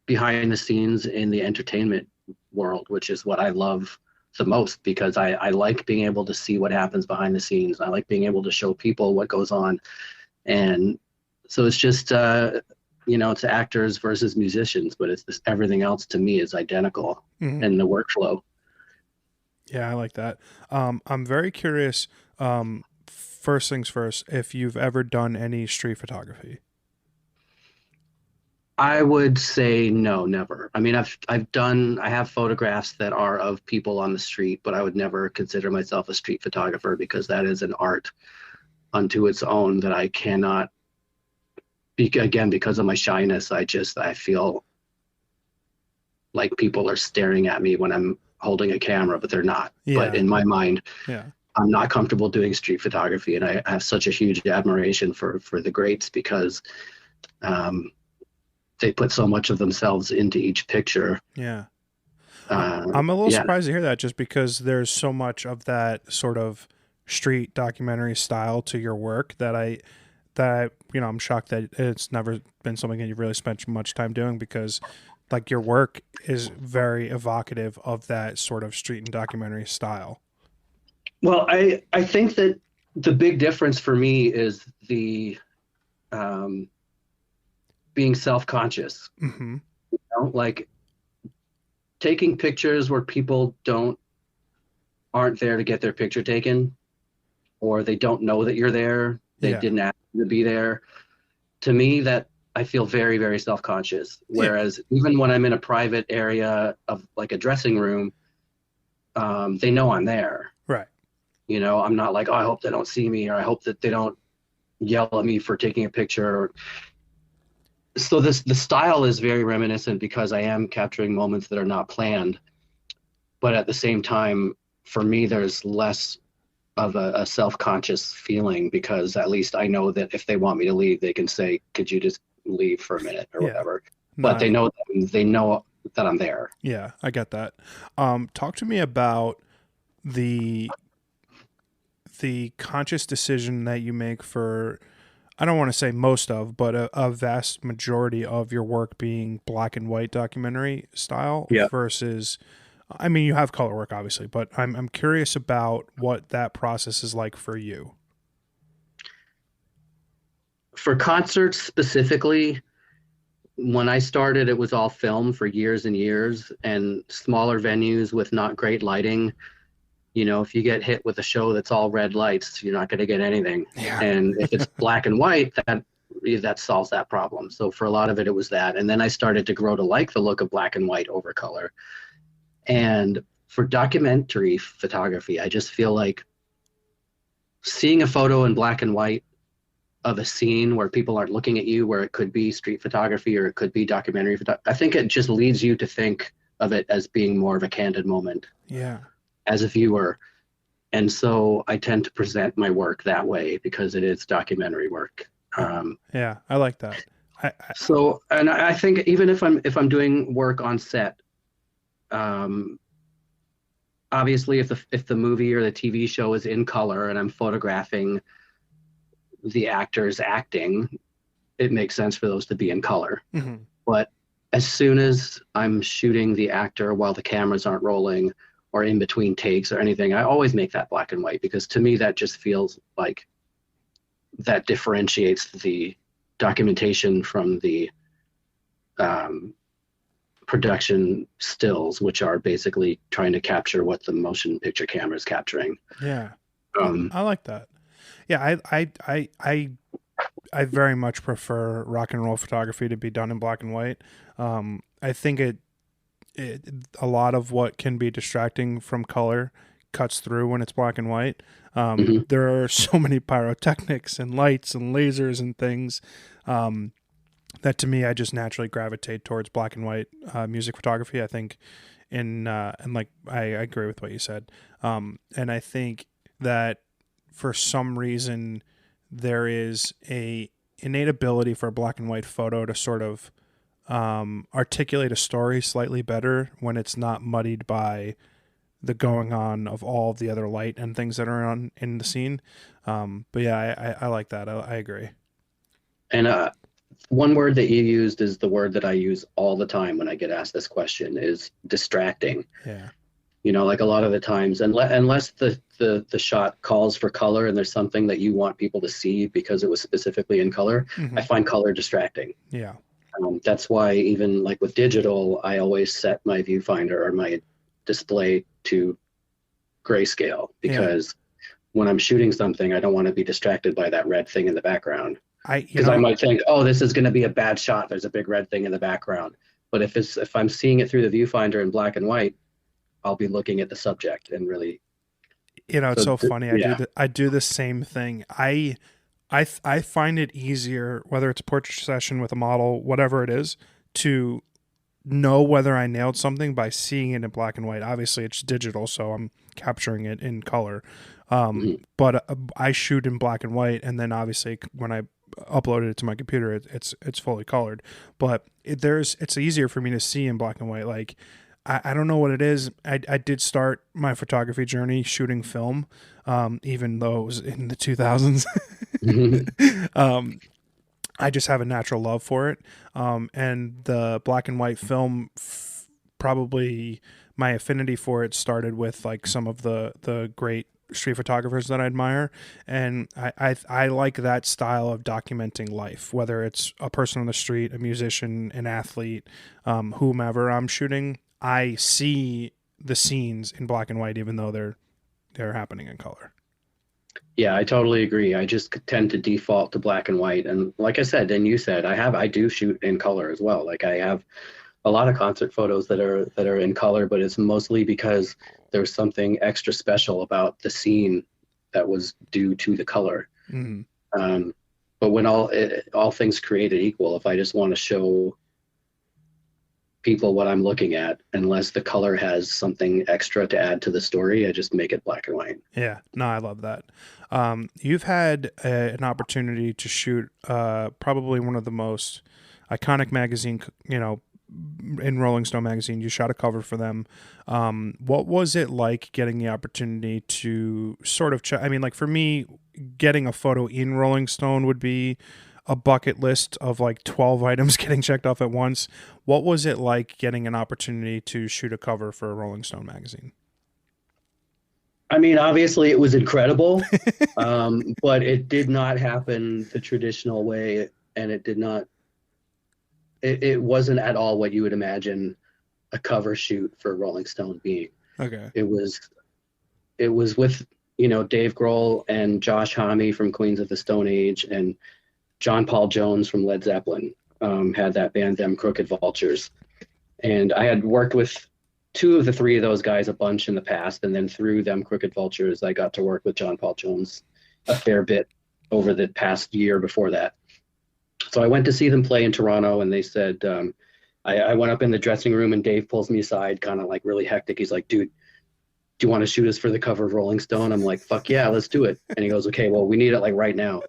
B: behind the scenes in the entertainment world, which is what I love the most because I like being able to see what happens behind the scenes. I like being able to show people what goes on, and so it's just it's actors versus musicians, but it's this, everything else to me is identical
A: Hmm.
B: in the workflow.
A: Yeah, I like that. I'm very curious. First things first, if you've ever done any street photography.
B: I would say no, never. I mean, I have photographs that are of people on the street, but I would never consider myself a street photographer because that is an art unto its own that I cannot again, because of my shyness, I feel like people are staring at me when I'm holding a camera, but they're not. But
A: Yeah,
B: in my mind,
A: yeah,
B: I'm not comfortable doing street photography, and I have such a huge admiration for the greats because um, they put so much of themselves into each picture.
A: yeah.
B: Uh,
A: I'm a little
B: yeah,
A: surprised to hear that, just because there's so much of that sort of street documentary style to your work I'm shocked that it's never been something that you've really spent much time doing, because like your work is very evocative of that sort of street and documentary style.
B: well, I think that the big difference for me is the um, being self-conscious.
A: Hmm.
B: Like taking pictures where people don't aren't there to get their picture taken, or they don't know that you're there. They
A: Yeah,
B: didn't ask you to be there. To me, that I feel very, very self-conscious.
A: yeah,
B: Whereas even when I'm in a private area of like a dressing room, they know I'm there.
A: right.
B: I'm not like, oh, I hope they don't see me, or I hope that they don't yell at me for taking a picture. So the style is very reminiscent because I am capturing moments that are not planned, but at the same time, for me, there's less of a self-conscious feeling because at least I know that if they want me to leave, they can say, "Could you just leave for a minute or
A: Yeah,
B: whatever?" But
A: no,
B: they know that I'm there.
A: yeah, I get that. Talk to me about the the conscious decision that you make for, I don't want to say most of, but a vast majority of your work being black and white documentary style
B: Yeah.
A: versus, I mean, you have color work obviously, but I'm curious about what that process is like for you.
B: For concerts specifically, when I started, it was all film for years and years and smaller venues with not great lighting. If you get hit with a show that's all red lights, you're not going to get anything.
A: Yeah.
B: And if it's black and white, that solves that problem. So for a lot of it, it was that. And then I started to grow to like the look of black and white over color. And for documentary photography, I just feel like seeing a photo in black and white of a scene where people aren't looking at you, where it could be street photography or it could be documentary photography. I think it just leads you to think of it as being more of a candid moment
A: Yeah.
B: as a viewer. And so I tend to present my work that way because it is documentary work.
A: Yeah, I like that.
B: So, and I think even if I'm doing work on set, um, obviously if the movie or the TV show is in color and I'm photographing the actors acting, it makes sense for those to be in color.
A: Mhm.
B: But as soon as I'm shooting the actor while the cameras aren't rolling or in between takes or anything, I always make that black and white because to me that just feels like that differentiates the documentation from the production stills, which are basically trying to capture what the motion picture camera is capturing.
A: Yeah. I like that. Yeah, I very much prefer rock and roll photography to be done in black and white. I think a lot of what can be distracting from color cuts through when it's black and white.
B: Mhm.
A: There are so many pyrotechnics and lights and lasers and things that to me I just naturally gravitate towards black and white music photography. I think and like I agree with what you said. And I think that for some reason there is a innate ability for a black and white photo to sort of articulate a story slightly better when it's not muddied by the going on of all of the other light and things that are on in the scene. But yeah, I like that. I agree.
B: And one word that you used is the word that I use all the time when I get asked this question is distracting.
A: Yeah.
B: You know, like a lot of the times, unless the shot calls for color and there's something that you want people to see because it was specifically in color,
A: Mm-hmm.
B: I find color distracting.
A: Yeah.
B: That's why even like with digital, I always set my viewfinder or my display to grayscale because when I'm shooting something, I don't want to be distracted by that red thing in the background. Because I might think, oh, this is going to be a bad shot. There's a big red thing in the background. But if I'm seeing it through the viewfinder in black and white, I'll be looking at the subject and really.
A: It's so funny. I do the same thing. I find it easier, whether it's a portrait session with a model, whatever it is, to know whether I nailed something by seeing it in black and white. Obviously, it's digital, so I'm capturing it in color. But I shoot in black and white, and then obviously when I uploaded it to my computer, it's fully colored. But it's easier for me to see in black and white. Like I don't know what it is. I did start my photography journey shooting film, even though it was in the 2000s. I just have a natural love for it. And the black and white film, probably my affinity for it started with like some of the great street photographers that I admire. And I like that style of documenting life, whether it's a person on the street, a musician, an athlete, whomever I'm shooting. I see the scenes in black and white, even though they're happening in color.
B: Yeah, I totally agree. I just tend to default to black and white. And like I said, and you said, I do shoot in color as well. Like I have a lot of concert photos that are in color, but it's mostly because there's something extra special about the scene that was due to the color.
A: Mm-hmm.
B: But when all things created equal, if I just want to show people what I'm looking at, unless the color has something extra to add to the story, I just make it black and white.
A: Yeah, no, I love that. You've had an opportunity to shoot probably one of the most iconic magazine, in Rolling Stone magazine. You shot a cover for them. What was it like getting the opportunity to sort of check? I mean, like for me, getting a photo in Rolling Stone would be a bucket list of like 12 items getting checked off at once. What was it like getting an opportunity to shoot a cover for a Rolling Stone magazine?
B: I mean, obviously it was incredible, but it did not happen the traditional way, and it wasn't at all what you would imagine a cover shoot for Rolling Stone being.
A: Okay.
B: It was with, Dave Grohl and Josh Homme from Queens of the Stone Age and John Paul Jones from Led Zeppelin had that band, Them Crooked Vultures. And I had worked with two of the three of those guys a bunch in the past. And then through Them Crooked Vultures, I got to work with John Paul Jones a fair bit over the past year before that. So I went to see them play in Toronto, and they said, I went up in the dressing room, and Dave pulls me aside, kind of like really hectic. He's like, dude, do you want to shoot us for the cover of Rolling Stone? I'm like, fuck yeah, let's do it. And he goes, okay, well, we need it like right now.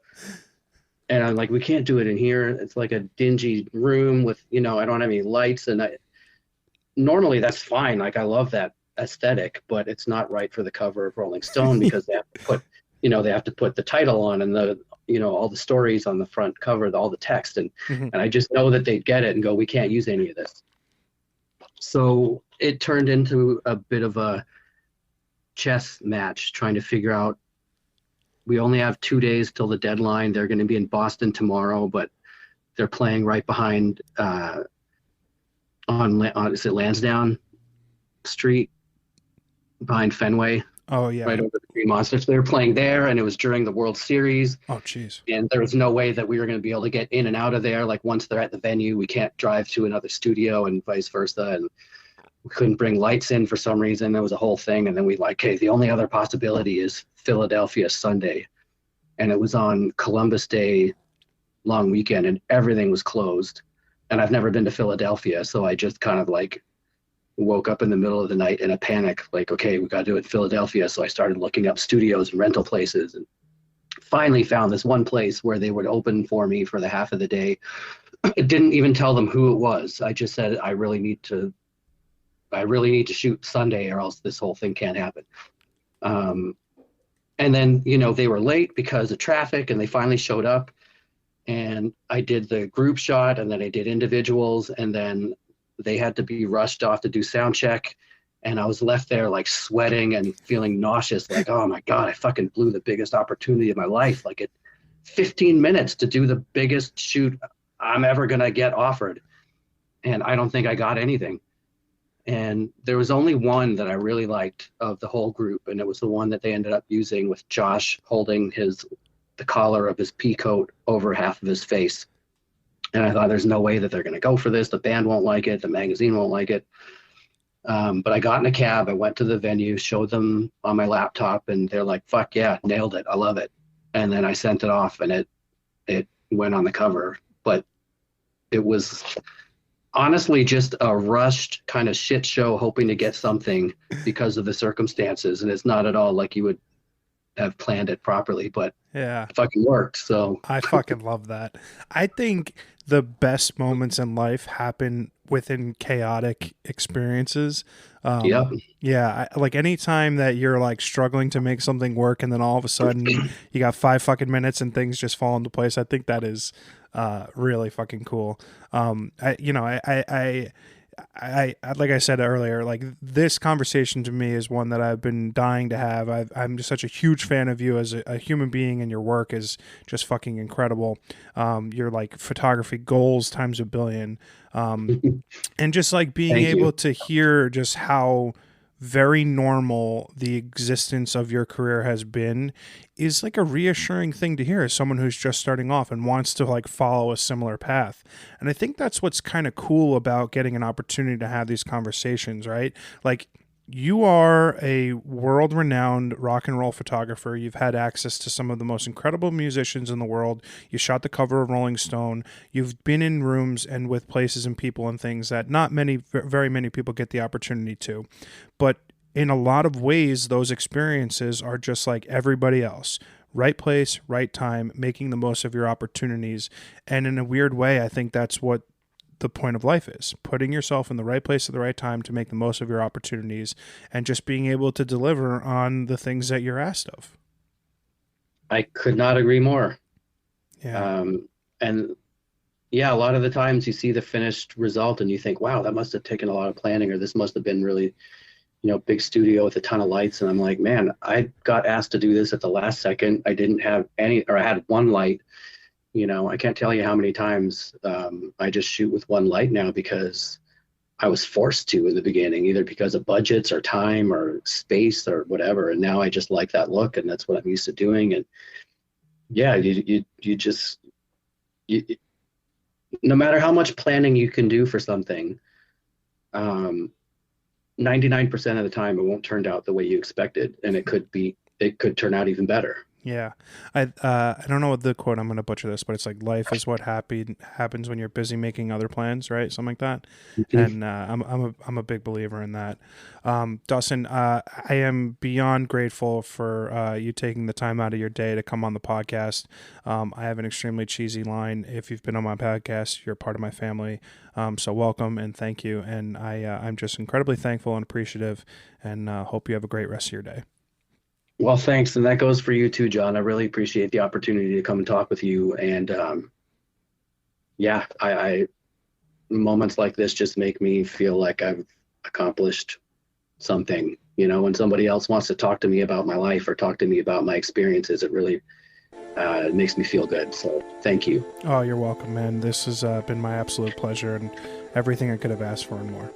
B: And I'm like, we can't do it in here. It's like a dingy room with, I don't have any lights. And normally that's fine. Like, I love that aesthetic, but it's not right for the cover of Rolling Stone because they have to put the title on and all the stories on the front cover, all the text. And I just know that they'd get it and go, we can't use any of this. So it turned into a bit of a chess match trying to figure out, we only have 2 days till the deadline. They're going to be in Boston tomorrow, but they're playing right behind on is it Lansdowne Street behind Fenway?
A: Oh yeah,
B: right over the Green Monsters. They were playing there, and it was during the World Series.
A: Oh jeez.
B: And there was no way that we were going to be able to get in and out of there. Like, once they're at the venue, we can't drive to another studio and vice versa. And we couldn't bring lights in for some reason. There was a whole thing. And then we hey, the only other possibility is Philadelphia Sunday. And it was on Columbus Day long weekend, and everything was closed. And I've never been to Philadelphia, so I just kind of woke up in the middle of the night in a panic, like, okay, we got to do it in Philadelphia. So I started looking up studios and rental places, and finally found this one place where they would open for me for the half of the day. It didn't even tell them who it was. I just said, I really need to shoot Sunday, or else this whole thing can't happen. And then, they were late because of traffic, and they finally showed up, and I did the group shot, and then I did individuals, and then they had to be rushed off to do sound check. And I was left there sweating and feeling nauseous, like, oh my God, I fucking blew the biggest opportunity of my life. Like, at 15 minutes to do the biggest shoot I'm ever going to get offered. And I don't think I got anything. And there was only one that I really liked of the whole group, and it was the one that they ended up using with Josh holding the collar of his pea coat over half of his face. And I thought, there's no way that they're going to go for this. The band won't like it. The magazine won't like it. But I got in a cab. I went to the venue, showed them on my laptop, and they're like, fuck yeah, nailed it. I love it. And then I sent it off, and it went on the cover. But it was honestly just a rushed kind of shit show, hoping to get something because of the circumstances. And it's not at all like you would have planned it properly, but
A: yeah,
B: it fucking worked. So
A: I fucking love that. I think the best moments in life happen within chaotic experiences.
B: Yep.
A: Yeah, like anytime that you're struggling to make something work, and then all of a sudden you got 5 fucking minutes and things just fall into place. I think that is really fucking cool. I like I said earlier, this conversation to me is one that I've been dying to have. I'm just such a huge fan of you as a human being, and your work is just fucking incredible. Your photography goals times a billion, and just being able to hear just how very normal the existence of your career has been is a reassuring thing to hear as someone who's just starting off and wants to follow a similar path. And I think that's what's kind of cool about getting an opportunity to have these conversations, right? You are a world-renowned rock and roll photographer. You've had access to some of the most incredible musicians in the world. You shot the cover of Rolling Stone. You've been in rooms and with places and people and things that not very many people get the opportunity to. But in a lot of ways, those experiences are just like everybody else. Right place, right time, making the most of your opportunities. And in a weird way, I think that's what the point of life is, putting yourself in the right place at the right time to make the most of your opportunities, and just being able to deliver on the things that you're asked of.
B: I could not agree more.
A: Yeah.
B: And yeah, a lot of the times you see the finished result and you think, wow, that must have taken a lot of planning, or this must have been really, big studio with a ton of lights. And I'm like, man, I got asked to do this at the last second. I didn't have any, or I had one light. I can't tell you how many times I just shoot with one light now because I was forced to in the beginning, either because of budgets or time or space or whatever. And now I just like that look, and that's what I'm used to doing. And yeah, you no matter how much planning you can do for something, 99% of the time it won't turn out the way you expected, and it could turn out even better.
A: Yeah, I don't know what the quote. I'm going to butcher this, but it's like life is what happens when you're busy making other plans, right? Something like that.
B: Mhm.
A: And I'm a big believer in that. Dustin, I am beyond grateful for you taking the time out of your day to come on the podcast. I have an extremely cheesy line. If you've been on my podcast, you're part of my family. So welcome and thank you. And I'm just incredibly thankful and appreciative, and hope you have a great rest of your day.
B: Well, thanks, and that goes for you too, John. I really appreciate the opportunity to come and talk with you. And yeah, I moments like this just make me feel like I've accomplished something. You know, when somebody else wants to talk to me about my life or talk to me about my experiences, it really it makes me feel good. So thank you.
A: Oh, you're welcome, man. This has been my absolute pleasure and everything I could have asked for and more.